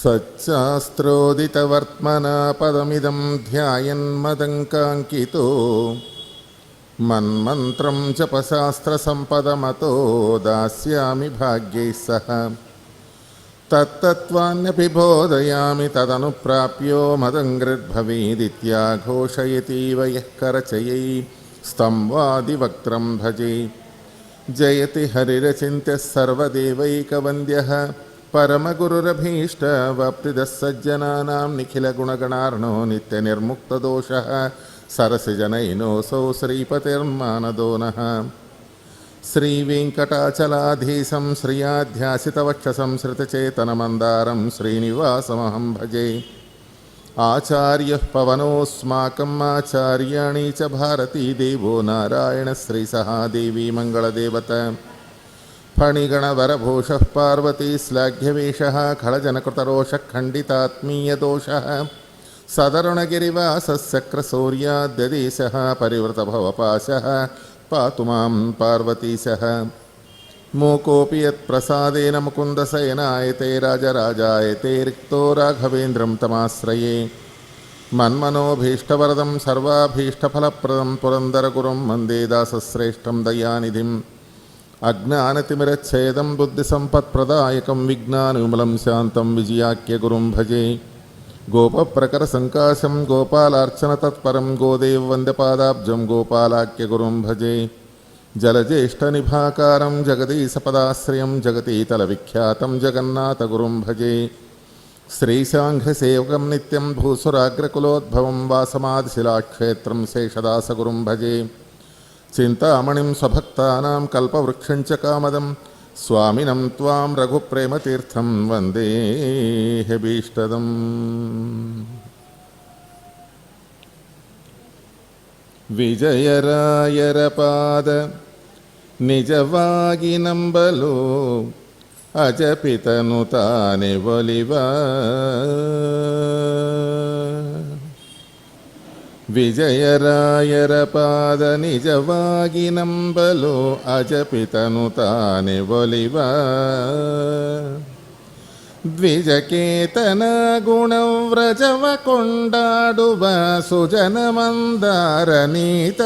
ಸಚ್ಚಾಸ್ತ್ರೋದಿತವರ್ತ್ಮನಾ ಪದಮಿದಂ ಧ್ಯಾಯನ್ಮದಂಕಾಂಕಿತೋ ಮನ್ಮಂತ್ರಂ ಜಪಶಾಸ್ತ್ರಸಂಪದಮತೋ ದಾಸ್ಯಾಮಿ ಭಾಗ್ಯೈಃ ಸಹ ತತ್ತತ್ವಾನ್ಯಪಿ ಬೋಧಯಾಮಿ ತದನುಪ್ರಾಪ್ಯೋ ಮದಂಗ್ರಿರ್ಭವೇದಿತ್ಯಾಘೋಷಯತೀವ ಯಃ ಕರಚಯೈ ಸ್ತಂವಾದಿವಕ್ತ್ರಂ ಭಜೆ ಜಯತಿ ಹರಿರಚಿಂತ್ಯಃ ಸರ್ವದೇವೈಕವಂದ್ಯಃ ಪರಮಗುರುರಭೀಷ್ಟವಾಪ್ತಿದಃ ಸಜ್ಜನಾನಾಂ ನಿಖಿಲಗುಣಗಣಾರ್ಣೋ ನಿತ್ಯನಿರ್ಮುಕ್ತದೋಷಃ ಸರಸಿಜನೈನೋऽಸೌ ಶ್ರೀಪತಿರ್ಮಾನದೋ ನಃ ಶ್ರೀವೆಂಕಟಾಚಲಾಧೀಶಂ ಶ್ರಿಯಾಧ್ಯಾಸಿತವಕ್ಷಸಂ ಶ್ರುತಚೇತನಮಂದಾರಂ ಶ್ರೀನಿವಾಸಮಹಂ ಭಜೆ ಆಚಾರ್ಯಃ ಪವನೋऽಸ್ಮಾಕಂ ಆಚಾರ್ಯಾಣಿ ಚ ಭಾರತೀ ದೇವೋ ನಾರಾಯಣಶ್ರೀಸಹಾದೇವಿ ಮಂಗಳದೇವತಾ ಫಣಿಗಣವರಭೂಷಃ ಪಾರ್ವತೀ ಶ್ಲಾಘ್ಯವೇಷಃ ಖಳಜನಕೃತರೋಷಃ ಖಂಡಿತಾತ್ಮೀಯದೋಷಃ ಸದರುಣಗಿರಿವಾಸಸ್ಸಕ್ರಸೌರ್ಯಾದ್ಯದೇಶಃ ಪರಿವೃತಭವಪಾಶಃ ಪಾತು ಮಾಂ ಪಾರ್ವತೀಶಃ ಮೂಕೋಪಿ ಯತ್ಪ್ರಸಾದೇನ ಮುಕುಂದಶಯನಾಯತೆ ರಾಜರಾಜಾಯತೆ ರಿಕ್ತೋ ರಾಘವೇಂದ್ರಂ ತಮಾಶ್ರಯೇ ಮನ್ಮನೋಭೀಷ್ಟವರದಂ ಸರ್ವಾಭೀಷ್ಟಫಲಪ್ರದಂ ಪುರಂದರಗುರುಂ ವಂದೇ ದಾಸಶ್ರೇಷ್ಠಂ ದಯಾನಿಧಿಂ ಅಜ್ಞಾನತಿಮಿರಚ್ಛೇದಂ ಬುದ್ಧಿಸಂಪತ್ಪ್ರದಾಯಕಂ ವಿಜ್ಞಾನವಿಮಲಂ ಶಾಂತಂ ವಿಜಯಾಖ್ಯಗುರುಂ ಭಜೆ ಗೋಪಪ್ರಕರಸಂಕಾಶಂ ಗೋಪಾಲಾರ್ಚನತತ್ಪರಂ ಗೋದೇವವಂದ್ಯಪಾದಾಬ್ಜಂ ಗೋಪಾಲಾಖ್ಯಗುರುಂ ಭಜೆ ಜಲಜ್ಯೇಷ್ಠನಿಭಾಕಾರಂ ಜಗದೀಶಪದಾಶ್ರಯಂ ಜಗತೀತಲವಿಖ್ಯಾತಂ ಜಗನ್ನಾಥಗುರುಂ ಭಜೆ ಶ್ರೀಶಾಂಘ್ರಸೇವಕಂ ನಿತ್ಯಂ ಭೂಸುರಾಗ್ರಕುಲೋದ್ಭವಂ ವಾಸಮಾದಿಶಿಲಾಕ್ಷೇತ್ರಂ ಶೇಷದಾಸಗುರುಂ ಭಜೆ ಚಿಂತಾಮಣಿಂ ಸ್ವಭಕ್ತಾನಾಂ ಕಲ್ಪವೃಕ್ಷಂ ಚ ಕಾಮದಂ ಸ್ವಾಮಿನಂ ತ್ವಾಂ ರಘುಪ್ರೇಮತೀರ್ಥಂ ವಂದೇ ಹ್ಯಭೀಷ್ಟದಂ. ವಿಜಯರಾಯರ ಪಾದ ನಿಜವಾಗಿ ನಂಬಲು ಅಜಪಿತನು ತಾನೆ ಒಲಿವ ವಿಜಯರಾಯರ ಪಾದ ನಿಜವಾಗಿ ನಂಬಲು ಅಜಪಿತನು ತಾನೆ ಒಲಿವ ದ್ವಿಜಕೇತನ ಗುಣವ್ರಜವ ಕೊಂಡಾಡುವ ಸುಜನ ಮಂದಾರನೀತ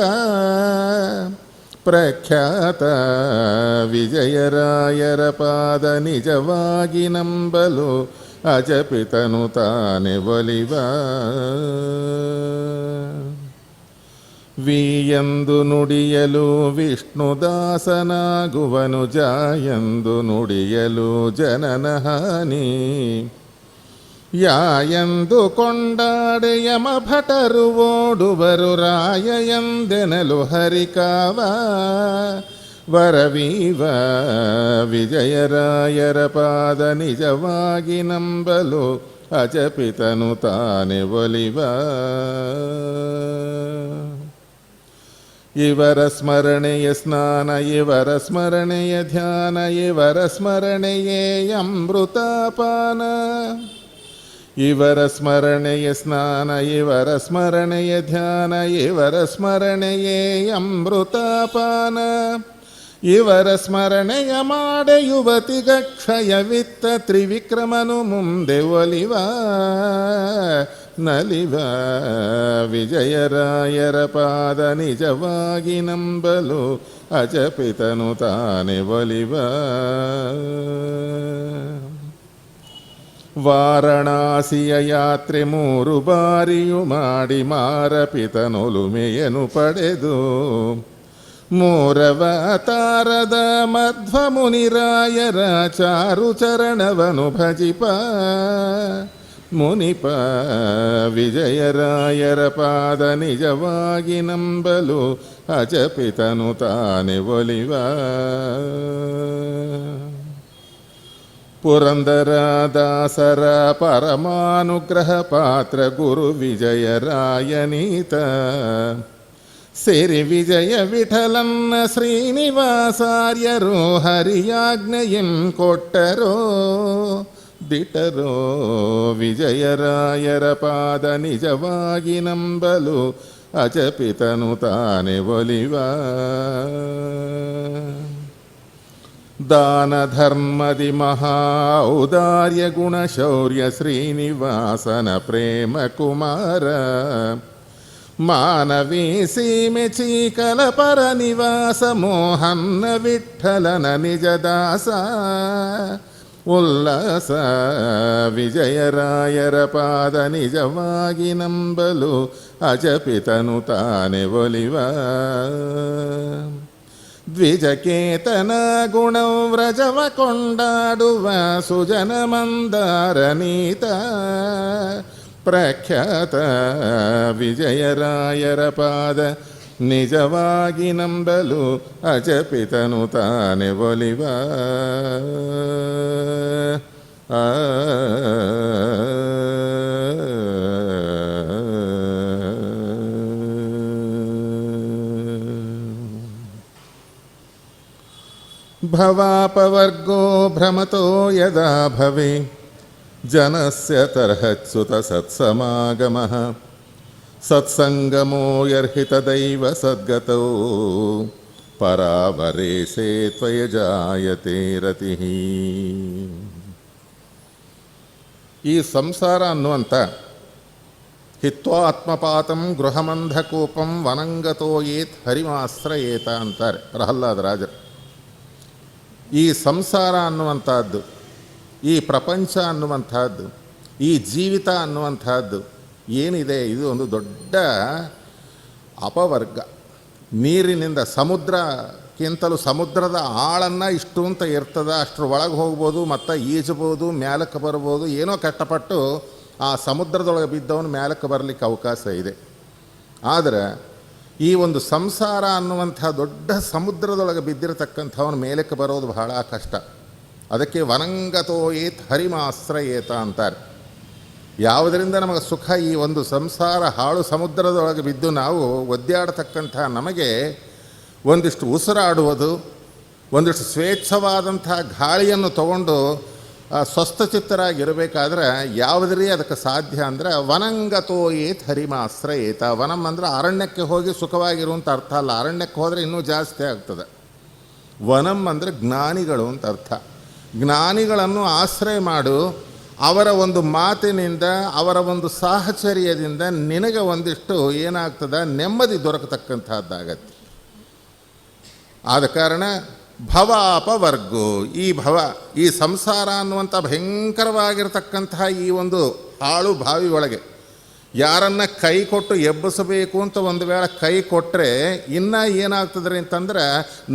ಪ್ರಖ್ಯಾತ ವಿಜಯರಾಯರ ಪಾದ ನಿಜವಾಗಿ ನಂಬಲು ಅಜಪಿತನು ತಾನೆ ಒಲಿವ ವಿಯೆಂದು ನುಡಿಯಲು ವಿಷ್ಣುದಾಸನಾಗುವನು ಜಾಯೆಂದು ನುಡಿಯಲು ಜನನ ಹಾನಿ ಯಾಯೆಂದು ಕೊಂಡಾಡೆ ಯಮ ಭಟರು ಓಡುವರು ರಾಯ ಎಂದೆನಲು ಹರಿಕಾವ ವರವೀವ ವಿಜಯರಾಯರ ಪಾದ ನಿಜವಾಗಿ ನಂಬಲು ಅಜಪಿತನು ತಾನೆ ಒಲಿವ ಇವರ ಸ್ಮರಣೆಯ ಸ್ನಾನ ಇವರ ಸ್ಮರಣೆಯ ಧ್ಯಾನ ಇವರ ಸ್ಮರಣೆಯೇ ಅಮೃತಪಾನ ಇವರ ಸ್ಮರಣೆಯ ಸ್ನಾನ ಇವರ ಸ್ಮರಣೆಯ ಧ್ಯಾನ ಇವರ ಸ್ಮರಣೆಯೇ ಅಮೃತಪಾನ ಇವರ ಸ್ಮರಣೆಯ ಮಾಡೆ ಯುವತಿಗ ಕ್ಷಯವಿತ್ತ ತ್ರಿವಿಕ್ರಮನು ಮುಂದೆ ಒಲಿವ ನಲಿವ ವಿಜಯರಾಯರ ಪಾದ ನಿಜವಾಗಿ ನಂಬಲು ಅಜಪಿತನು ತಾನೆ ಒಲಿವ ವಾರಣಾಸಿಯ ಯಾತ್ರೆ 3 ಬಾರಿಯು ಮಾಡಿ ಮಾರಪಿತನೊಲುಮೆಯನು ಪಡೆದು ಮೂರವತಾರದ ಮಧ್ವ ಮುನಿರಾಯರ ಚಾರು ಚರಣವನು ಭಜಿಪ ಮುನಿಪ ವಿಜಯರಾಯರ ಪಾದ ನಿಜವಾಗಿ ನಂಬಲು ಅಜಪಿತನು ತಾನೆ ಒಲಿವ ಪುರಂದರದಾಸರ ಪರಮಾನುಗ್ರಹ ಪಾತ್ರ ಗುರು ವಿಜಯರಾಯನೀತ ಸಿರಿ ವಿಜಯ ವಿಠಲನ್ನ ಶ್ರೀನಿವಾಸಾರ್ಯರು ಹರಿಯಾಜ್ಞೆಯಂ ಕೊಟ್ಟರೋ ದಿಟರೋ ವಿಜಯರಾಯರ ಪಾದ ನಿಜವಾಗಿ ನಂಬಲು ಅಜಪಿತನು ತಾನೆ ಒಲಿವ ದಾನ ಧರ್ಮದಿ ಮಹಾ ಔದಾರ್ಯ ಗುಣ ಶೌರ್ಯ ಶ್ರೀನಿವಾಸನ ಪ್ರೇಮ ಕುಮಾರ ಮಾನವೀ ಸೀಮೆ ಚೀಕಲ ಪರ ನಿವಾಸ ಮೋಹನ್ನ ವಿಠಲನ ನಿಜದಾಸ ಉಲ್ಲಾಸ ವಿಜಯರಾಯರ ಪಾದ ನಿಜವಾಗಿ ನಂಬಲು ಅಜಪಿತನು ತಾನೆ ಒಲಿವ ದ್ವಿಜಕೇತನ ಗುಣವ್ರಜವ ಕೊಂಡಾಡುವ ಸುಜನ ಮಂದಾರ ನೀತ ಪ್ರಖ್ಯಾತ ವಿಜಯರಾಯರ ಪಾದ ನಿಜವಾಗಿ ನಂಬಲು ಅಜಪಿತನು ತಾನೆ ಒಲಿವ ಭವಾಪವರ್ಗೋ ಭ್ರಮತೋ ಯದಾ ಭವೆ ಜನಸ್ಯ ತರ್ಹಚ್ಯುತ ಸತ್ಸಮಾಗಮಃ ಸತ್ಸಂಗಮೋ ಯರ್ಹಿತದೈವ ಸದ್ಗತೋ ಪರಾವರೇಸೇ ತ್ವಯ ಜಾಯತೆ ರತಿಃ. ಈ ಸಂಸಾರ ಅನ್ನುವಂಥ ಹಿತ್ವಾ ಆತ್ಮಪಾತಂ ಗೃಹಮಂಧಕೂಪಂ ವನಂಗತೋ ಏತ್ ಹರಿಮಾಶ್ರಯೇತ ಅಂತಾರೆ ಪ್ರಹ್ಲಾದ ರಾಜರು. ಈ ಸಂಸಾರ ಅನ್ನುವಂಥದ್ದು, ಈ ಪ್ರಪಂಚ ಅನ್ನುವಂಥದ್ದು, ಈ ಜೀವಿತ ಅನ್ನುವಂಥದ್ದು ಏನಿದೆ, ಇದು ಒಂದು ದೊಡ್ಡ ಅಪವರ್ಗ. ನೀರಿನಿಂದ ಸಮುದ್ರಕ್ಕಿಂತಲೂ ಸಮುದ್ರದ ಆಳನ್ನು ಇಷ್ಟು ಅಂತ ಇರ್ತದೆ, ಅಷ್ಟರ ಒಳಗೆ ಹೋಗ್ಬೋದು, ಮತ್ತು ಈಜಬೋದು, ಮ್ಯಾಲಕ್ಕೆ ಬರ್ಬೋದು. ಏನೋ ಕಷ್ಟಪಟ್ಟು ಆ ಸಮುದ್ರದೊಳಗೆ ಬಿದ್ದವನು ಮ್ಯಾಲಕ್ಕೆ ಬರಲಿಕ್ಕೆ ಅವಕಾಶ ಇದೆ. ಆದರೆ ಈ ಒಂದು ಸಂಸಾರ ಅನ್ನುವಂಥ ದೊಡ್ಡ ಸಮುದ್ರದೊಳಗೆ ಬಿದ್ದಿರತಕ್ಕಂಥವನು ಮೇಲಕ್ಕೆ ಬರೋದು ಬಹಳ ಕಷ್ಟ. ಅದಕ್ಕೆ ವನಂಗತೋ ಏತ್ ಹರಿಮಾಶ್ರಯೇತ ಅಂತಾರೆ. ಯಾವುದರಿಂದ ನಮಗೆ ಸುಖ? ಈ ಒಂದು ಸಂಸಾರ ಹಾಳು ಸಮುದ್ರದೊಳಗೆ ಬಿದ್ದು ನಾವು ಒದ್ದಾಡತಕ್ಕಂಥ ನಮಗೆ ಒಂದಿಷ್ಟು ಉಸಿರಾಡುವುದು, ಒಂದಿಷ್ಟು ಸ್ವೇಚ್ಛವಾದಂಥ ಗಾಳಿಯನ್ನು ತಗೊಂಡು ಸ್ವಸ್ಥಚಿತ್ತರಾಗಿರಬೇಕಾದ್ರೆ ಯಾವುದರಿ ಅದಕ್ಕೆ ಸಾಧ್ಯ ಅಂದರೆ ವನಂಗತೋ ಏತ್ ಹರಿಮಾಶ್ರಯೇತ. ವನಂ ಅಂದರೆ ಅರಣ್ಯಕ್ಕೆ ಹೋಗಿ ಸುಖವಾಗಿರುವಂಥ ಅರ್ಥ ಅಲ್ಲ, ಅರಣ್ಯಕ್ಕೆ ಹೋದರೆ ಇನ್ನೂ ಜಾಸ್ತಿ ಆಗ್ತದೆ. ವನಂ ಅಂದರೆ ಜ್ಞಾನಿಗಳು ಅಂತ ಅರ್ಥ. ಜ್ಞಾನಿಗಳನ್ನು ಆಶ್ರಯ ಮಾಡು, ಅವರ ಒಂದು ಮಾತಿನಿಂದ, ಅವರ ಒಂದು ಸಾಹಚರ್ಯದಿಂದ ನಿನಗೆ ಒಂದಿಷ್ಟು ಏನಾಗ್ತದೆ, ನೆಮ್ಮದಿ ದೊರಕತಕ್ಕಂಥದ್ದಾಗತ್ತೆ. ಆದ ಕಾರಣ ಭವಾಪವರ್ಗೋ, ಈ ಭವ, ಈ ಸಂಸಾರ ಅನ್ನುವಂಥ ಭಯಂಕರವಾಗಿರ್ತಕ್ಕಂತಹ ಈ ಒಂದು ಹಾಳು ಬಾವಿ ಒಳಗೆ ಯಾರನ್ನ ಕೈ ಕೊಟ್ಟು ಎಬ್ಬಿಸಬೇಕು ಅಂತ ಒಂದು ವೇಳೆ ಕೈ ಕೊಟ್ಟರೆ ಇನ್ನೂ ಏನಾಗ್ತದ್ರಿ ಅಂತಂದ್ರೆ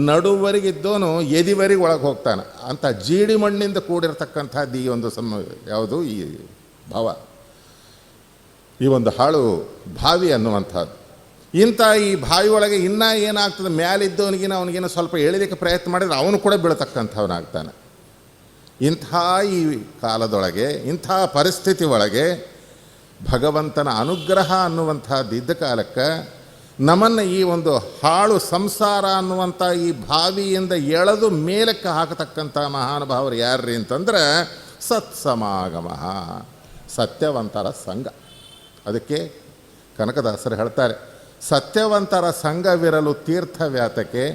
ನಡುವರೆಗಿದ್ದೋನು ಎದಿವರೆಗೆ ಒಳಗೆ ಹೋಗ್ತಾನೆ ಅಂತ ಜೀಡಿ ಮಣ್ಣಿಂದ ಕೂಡಿರ್ತಕ್ಕಂಥದ್ದು ಈ ಒಂದು ಯಾವುದು ಈ ಭವ, ಈ ಒಂದು ಹಾಳು ಬಾವಿ ಅನ್ನುವಂಥದ್ದು. ಇಂಥ ಈ ಬಾವಿ ಒಳಗೆ ಇನ್ನೂ ಏನಾಗ್ತದೆ, ಮ್ಯಾಲಿದ್ದವನಿಗಿನ ಅವನಿಗೇನೋ ಸ್ವಲ್ಪ ಎಳಿಲಿಕ್ಕೆ ಪ್ರಯತ್ನ ಮಾಡಿದರೆ ಅವನು ಕೂಡ ಬೀಳತಕ್ಕಂಥವನಾಗ್ತಾನೆ. ಇಂಥ ಈ ಕಾಲದೊಳಗೆ, ಇಂಥ ಪರಿಸ್ಥಿತಿ ಒಳಗೆ ಭಗವಂತನ ಅನುಗ್ರಹ ಅನ್ನುವಂಥದ್ದು ಇದ್ದ ಕಾಲಕ್ಕೆ ನಮ್ಮನ್ನು ಈ ಒಂದು ಹಾಳು ಸಂಸಾರ ಅನ್ನುವಂಥ ಈ ಬಾವಿಯಿಂದ ಎಳೆದು ಮೇಲಕ್ಕೆ ಹಾಕತಕ್ಕಂಥ ಮಹಾನುಭಾವರು ಯಾರ್ರಿ ಅಂತಂದ್ರೆ ಸತ್ಸಮಾಗಮ, ಸತ್ಯವಂತರ ಸಂಘ. ಅದಕ್ಕೆ ಕನಕದಾಸರು ಹೇಳ್ತಾರೆ, ಸತ್ಯವಂತರ ಸಂಘವಿರಲು ತೀರ್ಥವ್ಯಾತಕೆ,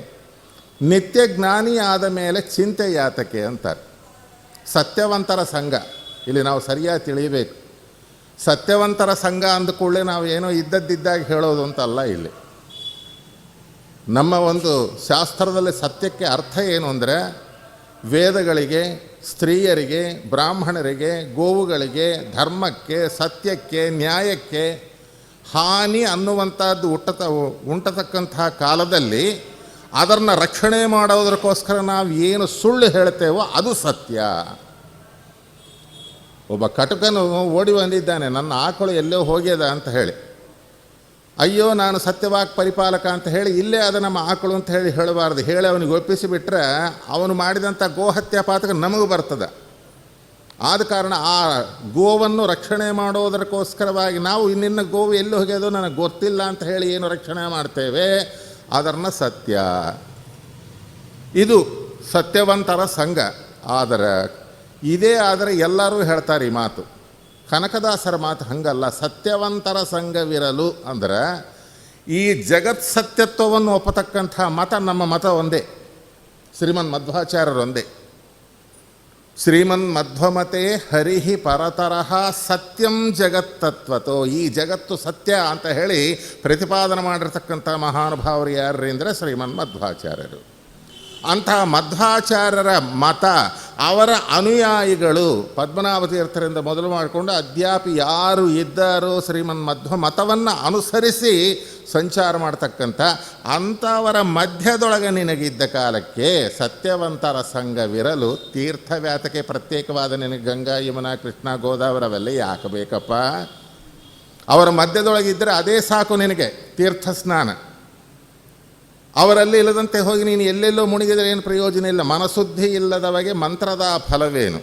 ನಿತ್ಯ ಜ್ಞಾನಿ ಆದ ಮೇಲೆ ಚಿಂತೆ ಯಾತಕೆ ಅಂತಾರೆ. ಸತ್ಯವಂತರ ಸಂಘ ಇಲ್ಲಿ ನಾವು ಸರಿಯಾಗಿ ತಿಳಿಯಬೇಕು. ಸತ್ಯವಂತರ ಸಂಘ ಅಂದ ಕೂಡಲೇ ನಾವು ಏನೋ ಇದ್ದದ್ದಿದ್ದಾಗ ಹೇಳೋದು ಅಂತಲ್ಲ. ಇಲ್ಲಿ ನಮ್ಮ ಒಂದು ಶಾಸ್ತ್ರದಲ್ಲಿ ಸತ್ಯಕ್ಕೆ ಅರ್ಥ ಏನು ಅಂದರೆ ವೇದಗಳಿಗೆ, ಸ್ತ್ರೀಯರಿಗೆ, ಬ್ರಾಹ್ಮಣರಿಗೆ, ಗೋವುಗಳಿಗೆ, ಧರ್ಮಕ್ಕೆ, ಸತ್ಯಕ್ಕೆ, ನ್ಯಾಯಕ್ಕೆ ಹಾನಿ ಅನ್ನುವಂಥದ್ದು ಉಂಟತಕ್ಕಂತಹ ಕಾಲದಲ್ಲಿ ಅದನ್ನು ರಕ್ಷಣೆ ಮಾಡೋದಕ್ಕೋಸ್ಕರ ನಾವು ಏನು ಸುಳ್ಳು ಹೇಳ್ತೇವೋ ಅದು ಸತ್ಯ. ಒಬ್ಬ ಕಟಕನು ಓಡಿ ಬಂದಿದ್ದಾನೆ, ನನ್ನ ಆಕಳು ಎಲ್ಲೋ ಹೋಗ್ಯದ ಅಂತ ಹೇಳಿ. ಅಯ್ಯೋ ನಾನು ಸತ್ಯವಾಕ್ ಪರಿಪಾಲಕ ಅಂತ ಹೇಳಿ ಇಲ್ಲೇ ಅದು ನಮ್ಮ ಆಕಳು ಅಂತ ಹೇಳಬಾರ್ದು. ಹೇಳಿ ಅವನಿಗೆ ಒಪ್ಪಿಸಿಬಿಟ್ರೆ ಅವನು ಮಾಡಿದಂಥ ಗೋಹತ್ಯಾ ಪಾತಕ ನಮಗೂ ಬರ್ತದೆ. ಆದ ಕಾರಣ ಆ ಗೋವನ್ನು ರಕ್ಷಣೆ ಮಾಡೋದಕ್ಕೋಸ್ಕರವಾಗಿ ನಾವು ನಿನ್ನ ಗೋವು ಎಲ್ಲಿ ಹೋಗ್ಯದೋ ನನಗೆ ಗೊತ್ತಿಲ್ಲ ಅಂತ ಹೇಳಿ ಏನು ರಕ್ಷಣೆ ಮಾಡ್ತೇವೆ ಅದನ್ನು ಸತ್ಯ. ಇದು ಸತ್ಯವಂತರ ಸಂಘ. ಆದರೆ ಇದೇ ಆದರೆ ಎಲ್ಲರೂ ಹೇಳ್ತಾರೆ ಈ ಮಾತು. ಕನಕದಾಸರ ಮಾತು ಹಂಗಲ್ಲ. ಸತ್ಯವಂತರ ಸಂಘವಿರಲು ಅಂದರೆ ಈ ಜಗತ್ ಸತ್ಯತ್ವವನ್ನು ಒಪ್ಪತಕ್ಕಂಥ ಮತ ನಮ್ಮ ಮತ ಒಂದೇ. ಶ್ರೀಮನ್ ಮಧ್ವಾಚಾರ್ಯರು ಒಂದೇ. ಶ್ರೀಮನ್ ಮಧ್ವಮತೆ ಹರಿಹಿ ಪರತರಹ ಸತ್ಯಂ ಜಗತ್ತತ್ವತೋ. ಈ ಜಗತ್ತು ಸತ್ಯ ಅಂತ ಹೇಳಿ ಪ್ರತಿಪಾದನೆ ಮಾಡಿರ್ತಕ್ಕಂಥ ಮಹಾನುಭಾವರು ಯಾರ್ರಿ ಅಂದರೆ ಶ್ರೀಮನ್ ಮಧ್ವಾಚಾರ್ಯರು. ಅಂತಹ ಮಧ್ವಾಚಾರ್ಯರ ಮತ, ಅವರ ಅನುಯಾಯಿಗಳು ಪದ್ಮನಾಭ ತೀರ್ಥರಿಂದ ಮೊದಲು ಮಾಡಿಕೊಂಡು ಅದ್ಯಾಪಿ ಯಾರು ಇದ್ದಾರೋ ಶ್ರೀಮನ್ ಮಧ್ವ ಮತವನ್ನು ಅನುಸರಿಸಿ ಸಂಚಾರ ಮಾಡ್ತಕ್ಕಂಥ ಅಂಥವರ ಮಧ್ಯದೊಳಗೆ ನಿನಗಿದ್ದ ಕಾಲಕ್ಕೆ ಸತ್ಯವಂತರ ಸಂಘವಿರಲು ತೀರ್ಥವ್ಯಾತಕ್ಕೆ ಪ್ರತ್ಯೇಕವಾದ ನಿನಗೆ ಗಂಗಾ, ಯಮುನಾ, ಕೃಷ್ಣ, ಗೋದಾವರಿ ಅವೆಲ್ಲ ಯಾಕೆ ಬೇಕಪ್ಪ? ಅವರ ಮಧ್ಯದೊಳಗಿದ್ದರೆ ಅದೇ ಸಾಕು ನಿನಗೆ ತೀರ್ಥ ಸ್ನಾನ. ಅವರಲ್ಲಿ ಇಲ್ಲದಂತೆ ಹೋಗಿ ನೀನು ಎಲ್ಲೆಲ್ಲೋ ಮುಳುಗಿದರೆ ಏನು ಪ್ರಯೋಜನ ಇಲ್ಲ. ಮನಶುದ್ಧಿ ಇಲ್ಲದವಗೆ ಮಂತ್ರದ ಫಲವೇನು,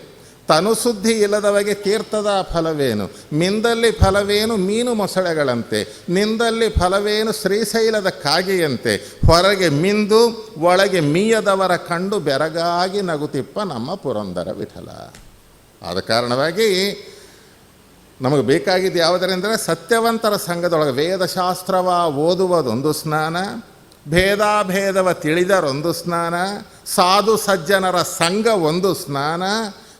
ತನುಶುದ್ಧಿ ಇಲ್ಲದವಗೆ ತೀರ್ಥದ ಫಲವೇನು, ಮಿಂದಲ್ಲಿ ಫಲವೇನು ಮೀನು ಮೊಸಳೆಗಳಂತೆ, ನಿಂದಲ್ಲಿ ಫಲವೇನು ಶ್ರೀಶೈಲದ ಕಾಗೆಯಂತೆ, ಹೊರಗೆ ಮಿಂದು ಒಳಗೆ ಮೀಯದವರ ಕಂಡು ಬೆರಗಾಗಿ ನಗುತಿಪ್ಪ ನಮ್ಮ ಪುರಂದರ ವಿಠಲ. ಆದ ಕಾರಣವಾಗಿ ನಮಗೆ ಬೇಕಾಗಿದ್ದು ಯಾವುದರೆಂದರೆ ಸತ್ಯವಂತರ ಸಂಘದೊಳಗೆ ವೇದಶಾಸ್ತ್ರವ ಓದುವುದೊಂದು ಸ್ನಾನ, ಭೇದಾಭೇದವ ತಿಳಿದರೊಂದು ಸ್ನಾನ, ಸಾಧು ಸಜ್ಜನರ ಸಂಘ ಒಂದು ಸ್ನಾನ,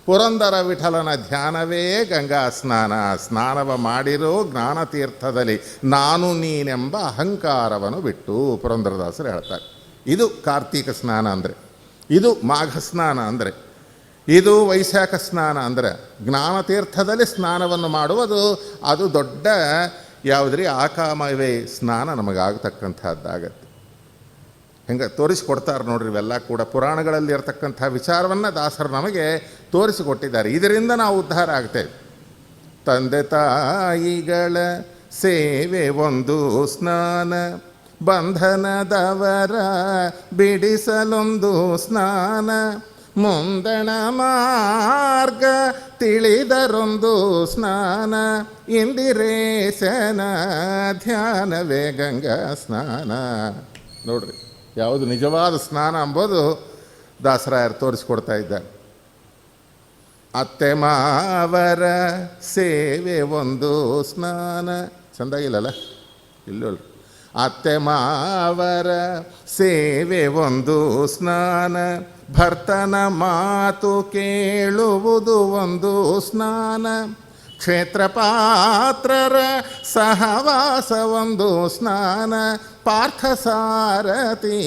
ಪುರಂದರ ವಿಠಲನ ಧ್ಯಾನವೇ ಗಂಗಾ ಸ್ನಾನ. ಸ್ನಾನವ ಮಾಡಿರೋ ಜ್ಞಾನತೀರ್ಥದಲ್ಲಿ ನಾನು ನೀನೆಂಬ ಅಹಂಕಾರವನ್ನು ಬಿಟ್ಟು ಪುರಂದರದಾಸರು ಹೇಳ್ತಾರೆ. ಇದು ಕಾರ್ತೀಕ ಸ್ನಾನ ಅಂದರೆ, ಇದು ಮಾಘ ಸ್ನಾನ ಅಂದರೆ, ಇದು ವೈಶಾಖ ಸ್ನಾನ ಅಂದರೆ. ಜ್ಞಾನತೀರ್ಥದಲ್ಲಿ ಸ್ನಾನವನ್ನು ಮಾಡುವುದು ಅದು ದೊಡ್ಡ ಯಾವುದ್ರಿ ಆಕಾಮವೇ ಸ್ನಾನ ನಮಗಾಗತಕ್ಕಂಥದ್ದಾಗತ್ತೆ. ಹೆಂಗೆ ತೋರಿಸಿಕೊಡ್ತಾರೆ ನೋಡ್ರಿ. ಇವೆಲ್ಲ ಕೂಡ ಪುರಾಣಗಳಲ್ಲಿ ಇರತಕ್ಕಂಥ ವಿಚಾರವನ್ನು ದಾಸರು ನಮಗೆ ತೋರಿಸಿಕೊಟ್ಟಿದ್ದಾರೆ. ಇದರಿಂದ ನಾವು ಉದ್ಧಾರ ಆಗ್ತೇವೆ. ತಂದೆ ತಾಯಿಗಳ ಸೇವೆ ಒಂದು ಸ್ನಾನ, ಬಂಧನದವರ ಬಿಡಿಸಲೊಂದು ಸ್ನಾನ, ಮುಂದಣ ಮಾರ್ಗ ತಿಳಿದರೊಂದು ಸ್ನಾನ, ಇಂದಿರೇಶನ ಧ್ಯಾನವೇ ಗಂಗಾ ಸ್ನಾನ. ನೋಡ್ರಿ, ಯಾವುದು ನಿಜವಾದ ಸ್ನಾನ ಎಂಬುದು ದಾಸರಾಯರು ತೋರಿಸ್ಕೊಡ್ತಾ ಇದ್ದಾರೆ. ಅತ್ತೆ ಮಾವರ ಸೇವೆ ಒಂದು ಸ್ನಾನ. ಚೆಂದಾಗಿಲ್ಲಲ್ಲ? ಇಲ್ಲೂ ಅತ್ತೆ ಮಾವರ ಸೇವೆ ಒಂದು ಸ್ನಾನ, ಭರ್ತನ ಮಾತು ಕೇಳುವುದು ಒಂದು ಸ್ನಾನ, ಕ್ಷೇತ್ರಪಾತ್ರರ ಸಹವಾಸ ಒಂದು ಸ್ನಾನ, ಪಾರ್ಥಸಾರಥಿ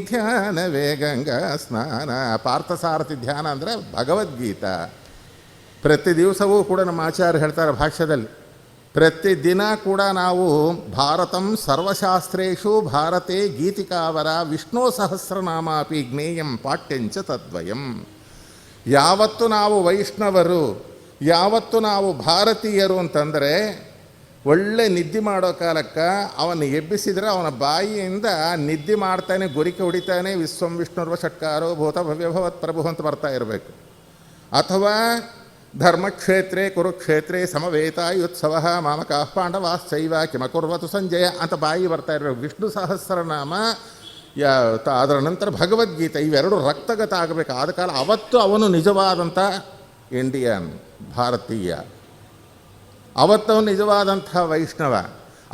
ಧ್ಯಾನವೇ ಗಂಗಾ ಸ್ನಾನ. ಪಾರ್ಥಸಾರಥಿ ಧ್ಯಾನ ಅಂದರೆ ಭಗವದ್ಗೀತಾ. ಪ್ರತಿ ದಿವಸವೂ ಕೂಡ ನಮ್ಮ ಆಚಾರ್ಯ ಹೇಳ್ತಾರೆ ಭಾಷ್ಯದಲ್ಲಿ, ಪ್ರತಿದಿನ ಕೂಡ ನಾವು ಭಾರತಂ ಸರ್ವಶಾಸ್ತ್ರೇಷು ಭಾರತೆ ಗೀತಿಕಾವರ ವಿಷ್ಣು ಸಹಸ್ರನಾಮಾಪಿ ಜ್ಞೇಯಂ ಪಾಠ್ಯಂಚ ತದ್ವಯಂ. ಯಾವತ್ತು ನಾವು ವೈಷ್ಣವರು, ಯಾವತ್ತು ನಾವು ಭಾರತೀಯರು ಅಂತಂದರೆ, ಒಳ್ಳೆ ನಿದ್ದೆ ಮಾಡೋ ಕಾಲಕ್ಕೆ ಅವನು ಎಬ್ಬಿಸಿದರೆ ಅವನ ಬಾಯಿಯಿಂದ ನಿದ್ದೆ ಮಾಡ್ತಾನೆ, ಗುರಿಕೆ ಹೊಡಿತಾನೆ, ವಿಶ್ವಂ ವಿಷ್ಣುರ್ವ ಷಟ್ಕಾರೋ ಭೂತ ಭವ್ಯಭವತ್ ಪ್ರಭು ಅಂತ ಬರ್ತಾ ಇರಬೇಕು. ಅಥವಾ ಧರ್ಮಕ್ಷೇತ್ರೇ ಕುರುಕ್ಷೇತ್ರೇ ಸಮವೇತಾಯುತ್ಸವ ಮಾಮಕ ಪಾಂಡವಾಶ್ಚೈವ ಕಿಮಕುರ್ವತು ಸಂಜಯ ಅಂತ ಬಾಯಿ ಬರ್ತಾ ಇರಬೇಕು. ವಿಷ್ಣು ಸಹಸ್ರನಾಮ ಅದರ ನಂತರ ಭಗವದ್ಗೀತೆ, ಇವೆರಡು ರಕ್ತಗತ ಆಗಬೇಕು. ಆದ ಕಾಲ ಅವತ್ತು ಅವನು ನಿಜವಾದಂಥ ಇಂಡಿಯನ್, ಭಾರತೀಯ, ಅವತ್ತವನು ನಿಜವಾದಂಥ ವೈಷ್ಣವ.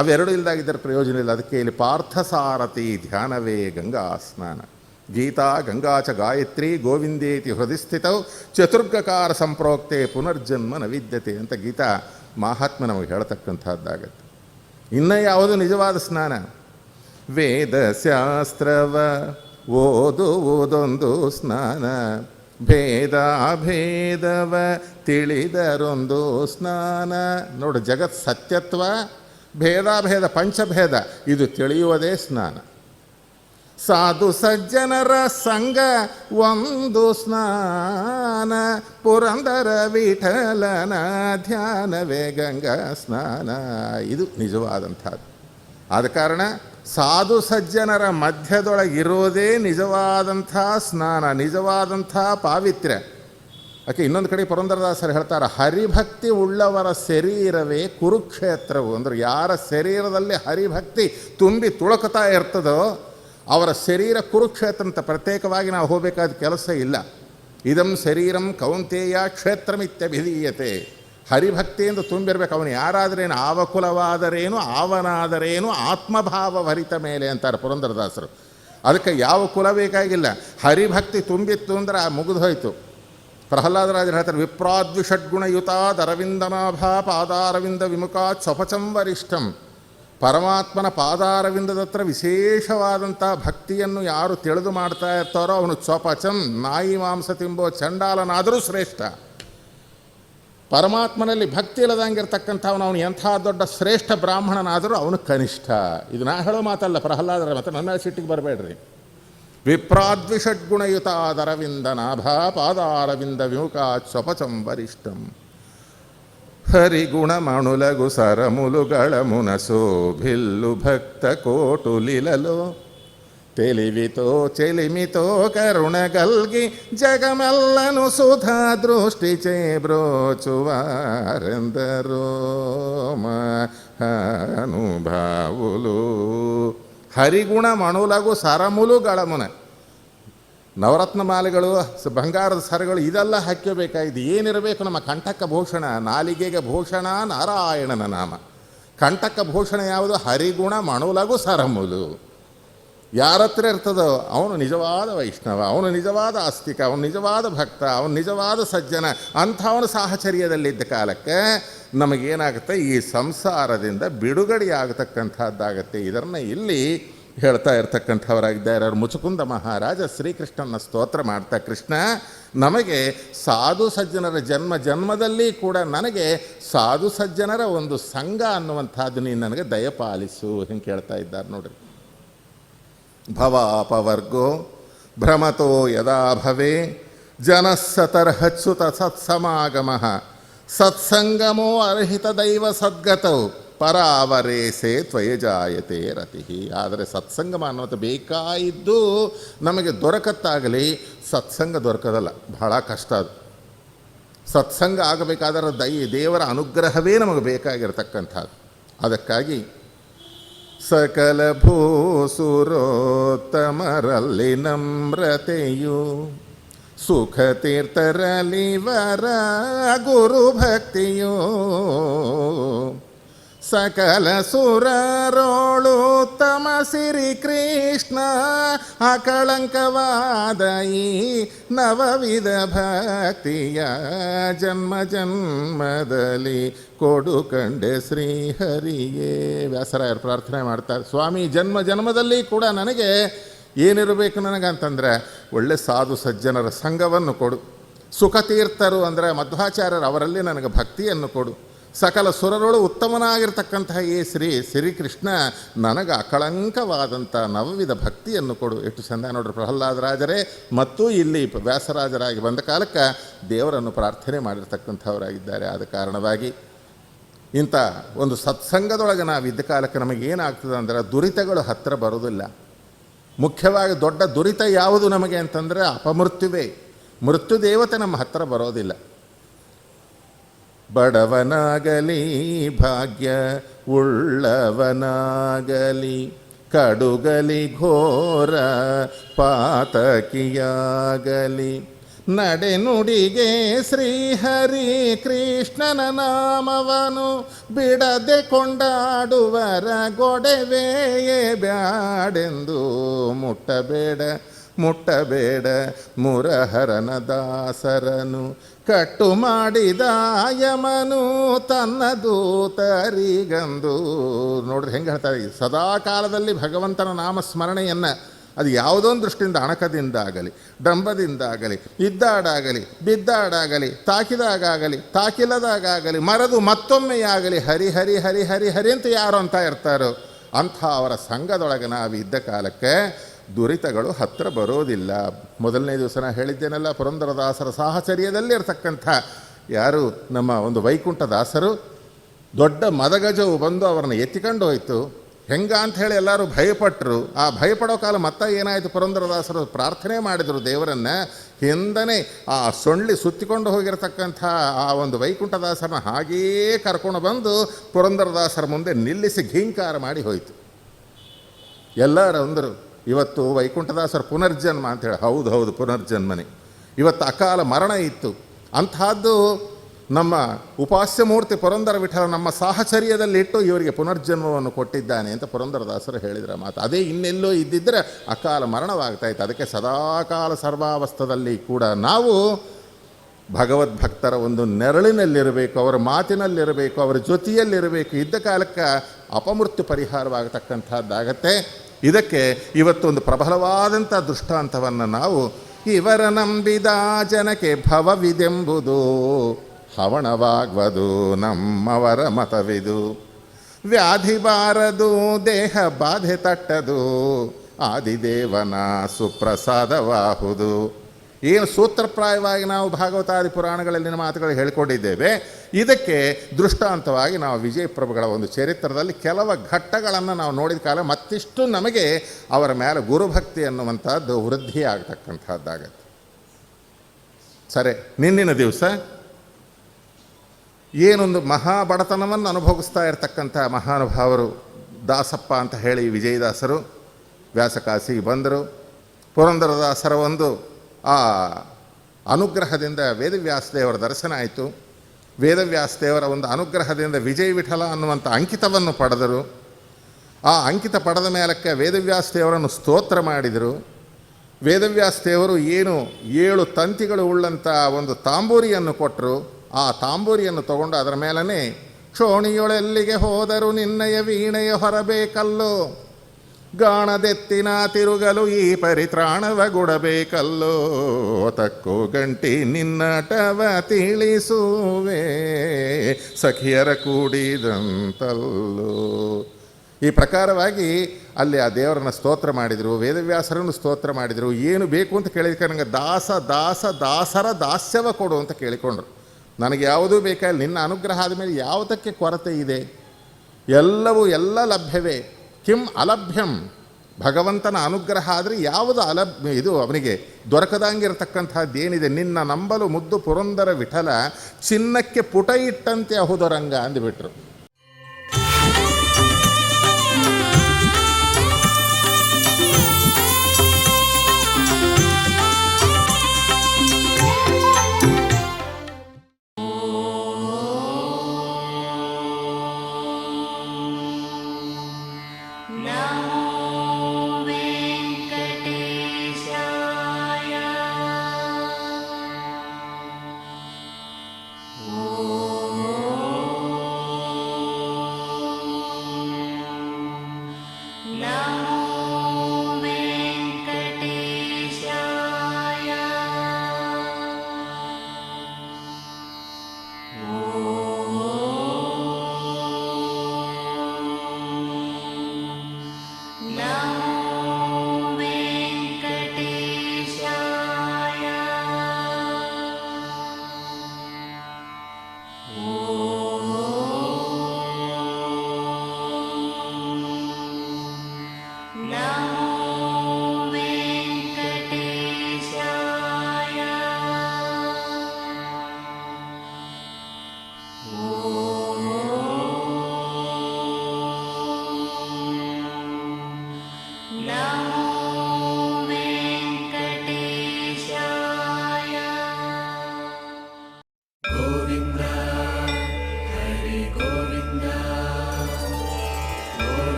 ಅವೆರಡು ಇಲ್ಲದಾಗಿದ್ದರೆ ಪ್ರಯೋಜನ ಇಲ್ಲ. ಅದಕ್ಕೆ ಇಲ್ಲಿ ಪಾರ್ಥಸಾರಥಿ ಧ್ಯಾನವೇ ಗಂಗಾ ಸ್ನಾನ. ಗೀತಾ ಗಂಗಾ ಚ ಗಾಯತ್ರಿ ಗೋವಿಂದೇತಿ ಹೃದಯಸ್ಥಿತೌ ಚತುರ್ಗಕಾರ ಸಂಪ್ರೋಕ್ತೆ ಪುನರ್ಜನ್ಮ ನ ವಿದ್ಯತೆ ಅಂತ ಗೀತಾ ಮಹಾತ್ಮ ನಮಗೆ ಹೇಳ್ತಕ್ಕಂಥದ್ದಾಗತ್ತೆ. ಇನ್ನು ಯಾವುದು ನಿಜವಾದ ಸ್ನಾನ? ವೇದಶಾಸ್ತ್ರವ ಓದುವುದೊಂದು ಸ್ನಾನ, ಭೇದಾಭೇದವ ತಿಳಿದರೊಂದು ಸ್ನಾನ. ನೋಡು, ಜಗತ್ ಸತ್ಯತ್ವ, ಭೇದಾಭೇದ, ಪಂಚಭೇದ ಇದು ತಿಳಿಯುವುದೇ ಸ್ನಾನ. ಸಾಧು ಸಜ್ಜನರ ಸಂಘ ಒಂದು ಸ್ನಾನ, ಪುರಂದರ ವಿಠಲನ ಧ್ಯಾನವೇ ಗಂಗಾ ಸ್ನಾನ. ಇದು ನಿಜವಾದಂಥದ್ದು. ಆದ ಕಾರಣ ಸಾಧು ಸಜ್ಜನರ ಮಧ್ಯದೊಳಗಿರೋದೇ ನಿಜವಾದಂಥ ಸ್ನಾನ, ನಿಜವಾದಂಥ ಪಾವಿತ್ರ್ಯ. ಯಾಕೆ ಇನ್ನೊಂದು ಕಡೆ ಪುರಂದರದಾಸರು ಹೇಳ್ತಾರೆ, ಹರಿಭಕ್ತಿ ಉಳ್ಳವರ ಶರೀರವೇ ಕುರುಕ್ಷೇತ್ರವು. ಅಂದರೆ ಯಾರ ಶರೀರದಲ್ಲಿ ಹರಿಭಕ್ತಿ ತುಂಬಿ ತುಳಕುತ್ತಾ ಇರ್ತದೋ ಅವರ ಶರೀರ ಕುರುಕ್ಷೇತ್ರ ಅಂತ. ಪ್ರತ್ಯೇಕವಾಗಿ ನಾವು ಹೋಗಬೇಕಾದ ಕೆಲಸ ಇಲ್ಲ. ಇದಂ ಶರೀರಂ ಕೌಂತೇಯ ಕ್ಷೇತ್ರಮಿತ್ಯಭಿಧೀಯತೆ. ಹರಿಭಕ್ತಿಯಿಂದ ತುಂಬಿರಬೇಕು. ಅವನು ಯಾರಾದರೇನು, ಆವಕುಲವಾದರೇನು, ಆವನಾದರೇನು, ಆತ್ಮಭಾವ ಭರಿತ ಮೇಲೆ ಅಂತಾರೆ ಪುರಂದರದಾಸರು. ಅದಕ್ಕೆ ಯಾವ ಕುಲ ಬೇಕಾಗಿಲ್ಲ. ಹರಿಭಕ್ತಿ ತುಂಬಿತ್ತು ಅಂದ್ರೆ ಮುಗಿದು ಹೋಯಿತು. ಪ್ರಹ್ಲಾದರಾಜರು ಹೇಳ್ತಾರೆ, ವಿಪ್ರಾದ್ವಿಷಡ್ಗುಣಯುತಾದ್ ಅರವಿಂದನಾಭ ಪಾದಾರವಿಂದ ವಿಮುಖಾತ್ ಸ್ವಪಚಂ ವರಿಷ್ಠಂ. ಪರಮಾತ್ಮನ ಪಾದಾರವಿಂದದತ್ರ ವಿಶೇಷವಾದಂಥ ಭಕ್ತಿಯನ್ನು ಯಾರು ತಿಳಿದು ಮಾಡ್ತಾ ಇರ್ತಾರೋ ಅವನು ಸ್ವಪಚಂ, ನಾಯಿ ಮಾಂಸ ತಿಂಬೋ ಚಂಡಾಲನಾದರೂ ಶ್ರೇಷ್ಠ. ಪರಮಾತ್ಮನಲ್ಲಿ ಭಕ್ತಿ ಇಲ್ಲದಂಗಿರ್ತಕ್ಕಂಥವನು ಅವನು ಎಂಥ ದೊಡ್ಡ ಶ್ರೇಷ್ಠ ಬ್ರಾಹ್ಮಣನಾದರೂ ಅವನು ಕನಿಷ್ಠ. ಇದು ನಾ ಹೇಳೋ ಮಾತಲ್ಲ, ಪ್ರಹ್ಲಾದರ ಮಾತು, ನನ್ನ ಸಿಟ್ಟಿಗೆ ಬರಬೇಡ್ರಿ. ವಿಪ್ರಾದ್ವಿಷಡ್ಗುಣಯುತಾದರವಿಂದ ನಾಭ ಪಾದಾರವಿಂದ ವಿಮುಖಾತ್ ಸ್ವಪಚಂ ವರಿಷ್ಠಂ. ಹರಿಗುಣಮಣುಲಗು ಸರಮುಲುಗಳ ಮುನಸೋ ಭಿಲ್ಲು ಭಕ್ತ ಕೋಟುಲಿಲಲು తెలివితో చెలిమితో కరుణగల్గి జగమెల్లను సుధా దృష్టి చేబ్రోచువారెందరో మహానుభావులు. ಹರಿಗುಣ ಮಣುಲಗು ಸರಮುಲು ಗಳಮುನ. ನವರತ್ನ ಮಾಲೆಗಳು, ಬಂಗಾರದ ಸರಗಳು ಇದೆಲ್ಲ ಹಾಕ್ಕೋಬೇಕಾಗಿದೆ. ಏನಿರಬೇಕು ನಮ್ಮ ಕಂಠಕ ಭೂಷಣ, ನಾಲಿಗೆಗೆ ಭೂಷಣ ನಾರಾಯಣನ ನಾಮ. ಕಂಠಕ ಭೂಷಣ ಯಾವುದು? ಹರಿಗುಣ ಮಣುಲಗು ಸರಮುಲು. ಯಾರ ಹತ್ರ ಇರ್ತದೋ ಅವನು ನಿಜವಾದ ವೈಷ್ಣವ, ಅವನು ನಿಜವಾದ ಆಸ್ತಿಕ, ಅವನು ನಿಜವಾದ ಭಕ್ತ, ಅವನು ನಿಜವಾದ ಸಜ್ಜನ. ಅಂಥವನು ಸಾಹಚರ್ಯದಲ್ಲಿದ್ದ ಕಾಲಕ್ಕೆ ನಮಗೇನಾಗುತ್ತೆ, ಈ ಸಂಸಾರದಿಂದ ಬಿಡುಗಡೆಯಾಗತಕ್ಕಂಥದ್ದಾಗತ್ತೆ. ಇದನ್ನು ಇಲ್ಲಿ ಹೇಳ್ತಾ ಇರ್ತಕ್ಕಂಥವರಾಗಿದ್ದಾರೆ ಮುಚುಕುಂದ ಮಹಾರಾಜ. ಶ್ರೀಕೃಷ್ಣನ ಸ್ತೋತ್ರ ಮಾಡ್ತಾ, ಕೃಷ್ಣ ನಮಗೆ ಸಾಧು ಸಜ್ಜನರ ಜನ್ಮದಲ್ಲಿ ಕೂಡ ನನಗೆ ಸಾಧು ಸಜ್ಜನರ ಒಂದು ಸಂಘ ಅನ್ನುವಂಥದ್ದು ನೀನು ನನಗೆ ದಯಪಾಲಿಸು. ಹಿಂಗೆ ಕೇಳ್ತಾ ಇದ್ದಾರೆ ನೋಡ್ರಿ. ಭವಾಪವರ್ಗೋ ಭ್ರಮತೋ ಯದಾ ಭವೇ ಜನಸ್ಸತರ್ಹಚ್ಯುತ ಸತ್ಸಮಾಗಮಃ ಸತ್ಸಂಗಮೋ ಅರ್ಹಿತ ದೈವ ಸದ್ಗತೌ ಪರಾವರೇಸೆ ತ್ವಯಜಾಯತೆ ರತಿ. ಆದರೆ ಸತ್ಸಂಗಮ ಅನ್ನೋದು ಬೇಕಾಯಿದ್ದು ನಮಗೆ ದೊರಕತ್ತಾಗಲಿ, ಸತ್ಸಂಗ ದೊರಕದಲ್ಲ, ಬಹಳ ಕಷ್ಟ ಅದು. ಸತ್ಸಂಗ ಆಗಬೇಕಾದರೆ ದೇವರ ಅನುಗ್ರಹವೇ ನಮಗೆ ಬೇಕಾಗಿರತಕ್ಕಂಥದ್ದು. ಅದಕ್ಕಾಗಿ ಸಕಲ ಭೂಸುರೋತ್ತಮರಲ್ಲಿ ನಮ್ರತೆಯು ಸುಖ ತೀರ್ಥರಲ್ಲಿ ವರ ಗುರು ಭಕ್ತಿಯು ಸಕಲ ಸುರರೋಳು ತಮ ಸಿರಿ ಕೃಷ್ಣ ಅಕಳಂಕವಾದ ಈ ನವವಿಧ ಭಕ್ತಿಯ ಜನ್ಮ ಜನ್ಮದಲ್ಲಿ ಕೊಡು ಕಂಡೆ ಶ್ರೀಹರಿಯೇ. ವ್ಯಾಸರಾಯರು ಪ್ರಾರ್ಥನೆ ಮಾಡ್ತಾರೆ, ಸ್ವಾಮಿ ಜನ್ಮ ಜನ್ಮದಲ್ಲಿ ಕೂಡ ನನಗೆ ಏನಿರಬೇಕು ನನಗಂತಂದರೆ ಒಳ್ಳೆ ಸಾಧು ಸಜ್ಜನರ ಸಂಘವನ್ನು ಕೊಡು. ಸುಖತೀರ್ಥರು ಅಂದರೆ ಮಧ್ವಾಚಾರ್ಯರು, ಅವರಲ್ಲಿ ನನಗೆ ಭಕ್ತಿಯನ್ನು ಕೊಡು. ಸಕಲ ಸುರರೊಳು ಉತ್ತಮನಾಗಿರ್ತಕ್ಕಂತಹ ಈ ಶ್ರೀಕೃಷ್ಣ ನನಗೆ ಅಕಳಂಕವಾದಂಥ ನವವಿಧ ಭಕ್ತಿಯನ್ನು ಕೊಡು. ಎಷ್ಟು ಚಂದ ನೋಡ್ರಿ. ಪ್ರಹ್ಲಾದರಾಜರೇ ಮತ್ತು ಇಲ್ಲಿ ವ್ಯಾಸರಾಜರಾಗಿ ಬಂದ ಕಾಲಕ್ಕೆ ದೇವರನ್ನು ಪ್ರಾರ್ಥನೆ ಮಾಡಿರ್ತಕ್ಕಂಥವರಾಗಿದ್ದಾರೆ. ಆದ ಕಾರಣವಾಗಿ ಇಂಥ ಒಂದು ಸತ್ಸಂಗದೊಳಗೆ ನಾವಿದ್ದ ಕಾಲಕ್ಕೆ ನಮಗೇನಾಗ್ತದೆ ಅಂದರೆ ದುರಿತಗಳು ಹತ್ತಿರ ಬರೋದಿಲ್ಲ. ಮುಖ್ಯವಾಗಿ ದೊಡ್ಡ ದುರಿತ ಯಾವುದು ನಮಗೆ ಅಂತಂದರೆ ಅಪಮೃತ್ಯುವೇ. ಮೃತ್ಯು ದೇವತೆ ನಮ್ಮ ಹತ್ತಿರ ಬರೋದಿಲ್ಲ. ಬಡವನಾಗಲಿ ಭಾಗ್ಯ ಉಳ್ಳವನಾಗಲಿ ಕಡುಗಲಿ ಘೋರ ಪಾತಕಿಯಾಗಲಿ ನಡೆನುಡಿಗೆ ಶ್ರೀಹರಿ ಕೃಷ್ಣನ ನಾಮವನು ಬಿಡದೆ ಕೊಂಡಾಡುವರ ಗೊಡವೆಯೇ ಬ್ಯಾಡೆಂದು ಮುಟ್ಟಬೇಡ ಮುರಹರನ ದಾಸರನು ಕಟ್ಟು ಮಾಡಿದ ಯಮನು ತನ್ನ ದೂತರಿಗಂದು. ನೋಡ್ರಿ ಹೆಂಗೆ ಹೇಳ್ತಾರೆ, ಸದಾ ಕಾಲದಲ್ಲಿ ಭಗವಂತನ ನಾಮಸ್ಮರಣೆಯನ್ನು ಅದು ಯಾವುದೊಂದು ದೃಷ್ಟಿಯಿಂದ ಅಣಕದಿಂದಾಗಲಿ, ಡಂಬದಿಂದಾಗಲಿ, ಇದ್ದಾಡಾಗಲಿ, ಬಿದ್ದಾಡಾಗಲಿ, ತಾಕಿದಾಗಲಿ, ತಾಕಿಲ್ಲದಾಗಲಿ, ಮರದು ಮತ್ತೊಮ್ಮೆಯಾಗಲಿ ಹರಿ ಹರಿ ಹರಿ ಹರಿ ಹರಿ ಅಂತ ಯಾರು ಅಂತ ಇರ್ತಾರೋ ಅಂಥ ಅವರ ಸಂಘದೊಳಗೆ ನಾವು ಇದ್ದ ಕಾಲಕ್ಕೆ ದುರಿತಗಳು ಹತ್ತಿರ ಬರೋದಿಲ್ಲ. ಮೊದಲನೇ ದಿವಸ ನಾನು ಹೇಳಿದ್ದೇನೆಲ್ಲ, ಪುರಂದರದಾಸರ ಸಾಹಚರ್ಯದಲ್ಲಿ ಇರತಕ್ಕಂಥ ಯಾರು ನಮ್ಮ ಒಂದು ವೈಕುಂಠದಾಸರು, ದೊಡ್ಡ ಮದಗಜವು ಬಂದು ಅವರನ್ನು ಎತ್ತಿಕೊಂಡು ಹೋಯಿತು. ಹೆಂಗ ಅಂಥೇಳಿ ಎಲ್ಲರೂ ಭಯಪಟ್ಟರು. ಆ ಭಯಪಡೋ ಕಾಲ ಮತ್ತೆ ಏನಾಯಿತು, ಪುರಂದರದಾಸರು ಪ್ರಾರ್ಥನೆ ಮಾಡಿದರು ದೇವರನ್ನು. ಹಿಂದನೇ ಆ ಸೊಳ್ಳಿ ಸುತ್ತಿಕೊಂಡು ಹೋಗಿರತಕ್ಕಂಥ ಆ ಒಂದು ವೈಕುಂಠದಾಸರನ್ನ ಹಾಗೆಯೇ ಕರ್ಕೊಂಡು ಬಂದು ಪುರಂದರದಾಸರ ಮುಂದೆ ನಿಲ್ಲಿಸಿ ಘೀಂಕಾರ ಮಾಡಿ ಹೋಯಿತು. ಎಲ್ಲರೂ ಅಂದರು, ಇವತ್ತು ವೈಕುಂಠದಾಸರ ಪುನರ್ಜನ್ಮ ಅಂಥೇಳಿ. ಹೌದು ಪುನರ್ಜನ್ಮನೇ. ಇವತ್ತು ಅಕಾಲ ಮರಣ ಇತ್ತು. ಅಂಥದ್ದು ನಮ್ಮ ಉಪಾಸ್ಯಮೂರ್ತಿ ಪುರಂದರ ವಿಠಲ ನಮ್ಮ ಸಾಹಚರ್ಯದಲ್ಲಿಟ್ಟು ಇವರಿಗೆ ಪುನರ್ಜನ್ಮವನ್ನು ಕೊಟ್ಟಿದ್ದಾನೆ ಅಂತ ಪುರಂದರದಾಸರು ಹೇಳಿದ್ರ ಮಾತು. ಅದೇ ಇನ್ನೆಲ್ಲೋ ಇದ್ದಿದ್ದರೆ ಅಕಾಲ ಮರಣವಾಗ್ತಾ ಇತ್ತು. ಅದಕ್ಕೆ ಸದಾಕಾಲ ಸರ್ವಾವಸ್ಥದಲ್ಲಿ ಕೂಡ ನಾವು ಭಗವದ್ಭಕ್ತರ ಒಂದು ನೆರಳಿನಲ್ಲಿರಬೇಕು, ಅವರ ಮಾತಿನಲ್ಲಿರಬೇಕು, ಅವರ ಜೊತೆಯಲ್ಲಿರಬೇಕು. ಇದ್ದ ಕಾಲಕ್ಕೆ ಅಪಮೃತ್ಯು ಪರಿಹಾರವಾಗತಕ್ಕಂಥದ್ದಾಗತ್ತೆ. ಇದಕ್ಕೆ ಇವತ್ತೊಂದು ಪ್ರಬಲವಾದಂಥ ದೃಷ್ಟಾಂತವನ್ನು ನಾವು ಇವರ ನಂಬಿದ ಜನಕ್ಕೆ ಭವವಿದೆಂಬುದು ಹವಣವಾಗ್ವದು ನಮ್ಮವರ ಮತವಿದು ವ್ಯಾಧಿ ಬಾರದು ದೇಹ ಬಾಧೆ ತಟ್ಟದು ಆದಿದೇವನ ಸುಪ್ರಸಾದವಾಹುದು. ಏನು ಸೂತ್ರಪ್ರಾಯವಾಗಿ ನಾವು ಭಾಗವತಾದಿ ಪುರಾಣಗಳಲ್ಲಿನ ಮಾತುಗಳು ಹೇಳಿಕೊಂಡಿದ್ದೇವೆ, ಇದಕ್ಕೆ ದೃಷ್ಟಾಂತವಾಗಿ ನಾವು ವಿಜಯಪ್ರಭುಗಳ ಒಂದು ಚರಿತ್ರದಲ್ಲಿ ಕೆಲವು ಘಟ್ಟಗಳನ್ನು ನಾವು ನೋಡಿದ ಕಾಲ ಮತ್ತಿಷ್ಟು ನಮಗೆ ಅವರ ಮೇಲೆ ಗುರುಭಕ್ತಿ ಅನ್ನುವಂಥದ್ದು ವೃದ್ಧಿ ಆಗತಕ್ಕಂಥದ್ದಾಗತ್ತೆ. ಸರಿ, ನಿನ್ನಿನ ದಿವಸ ಏನೊಂದು ಮಹಾಬಡತನವನ್ನು ಅನುಭವಿಸ್ತಾ ಇರತಕ್ಕಂಥ ಮಹಾನುಭಾವರು ದಾಸಪ್ಪ ಅಂತ ಹೇಳಿ ವಿಜಯದಾಸರು ವ್ಯಾಸಕಾಸಿಗೆ ಬಂದರು. ಪುರಂದರದಾಸರ ಒಂದು ಆ ಅನುಗ್ರಹದಿಂದ ವೇದವ್ಯಾಸದೇವರ ದರ್ಶನ ಆಯಿತು. ವೇದವ್ಯಾಸದೇವರ ಒಂದು ಅನುಗ್ರಹದಿಂದ ವಿಜಯ ವಿಠಲ ಅನ್ನುವಂಥ ಅಂಕಿತವನ್ನು ಪಡೆದರು. ಆ ಅಂಕಿತ ಪಡೆದ ಮೇಲಕ್ಕೆ ವೇದವ್ಯಾಸದೇವರನ್ನು ಸ್ತೋತ್ರ ಮಾಡಿದರು. ವೇದವ್ಯಾಸದೇವರು ಏನು 7 ತಂತಿಗಳು ಉಳ್ಳಂಥ ಒಂದು ತಾಂಬೂರಿಯನ್ನು ಕೊಟ್ಟರು. ಆ ತಾಂಬೂರಿಯನ್ನು ತಗೊಂಡು ಅದರ ಮೇಲೇ ಕ್ಷೋಣಿಯೊಳೆಲ್ಲಿಗೆ ಹೋದರು ನಿನ್ನಯ ವೀಣೆಯ ಹೊರಬೇಕಲ್ಲೋ ಗಾಣದೆತ್ತಿನ ತಿರುಗಲು ಈ ಪರಿತ್ರಾಣವ ಗುಡಬೇಕಲ್ಲೋ ತಕ್ಕೋ ಗಂಟಿ ನಿನ್ನಟವ ತಿಳಿಸುವೆ ಸಖಿಯರ ಕೂಡಿದಂತಲ್ಲೋ. ಈ ಪ್ರಕಾರವಾಗಿ ಅಲ್ಲಿ ಆ ದೇವರನ್ನು ಸ್ತೋತ್ರ ಮಾಡಿದರು, ವೇದವ್ಯಾಸರನ್ನು ಸ್ತೋತ್ರ ಮಾಡಿದರು. ಏನು ಬೇಕು ಅಂತ ಕೇಳಿದಕ್ಕೆ ನನಗೆ ದಾಸರ ದಾಸ್ಯವ ಕೊಡು ಅಂತ ಕೇಳಿಕೊಂಡ್ರು. ನನಗೆ ಯಾವುದೂ ಬೇಕಾಗಿಲ್ಲ, ನಿನ್ನ ಅನುಗ್ರಹ ಆದಮೇಲೆ ಯಾವುದಕ್ಕೆ ಕೊರತೆ ಇದೆ? ಎಲ್ಲ ಲಭ್ಯವೇ. ಕಿಂ ಅಲಭ್ಯಂ, ಭಗವಂತನ ಅನುಗ್ರಹ ಆದರೆ ಯಾವುದು ಇದು ಅವನಿಗೆ ದೊರಕದಂಗಿರತಕ್ಕಂಥದ್ದೇನಿದೆ? ನಿನ್ನ ನಂಬಲು ಮುದ್ದು ಪುರಂದರ ವಿಠಲ ಚಿನ್ನಕ್ಕೆ ಪುಟ ಇಟ್ಟಂತೆ ಅಹುದರಂಗ ಅಂದುಬಿಟ್ರು.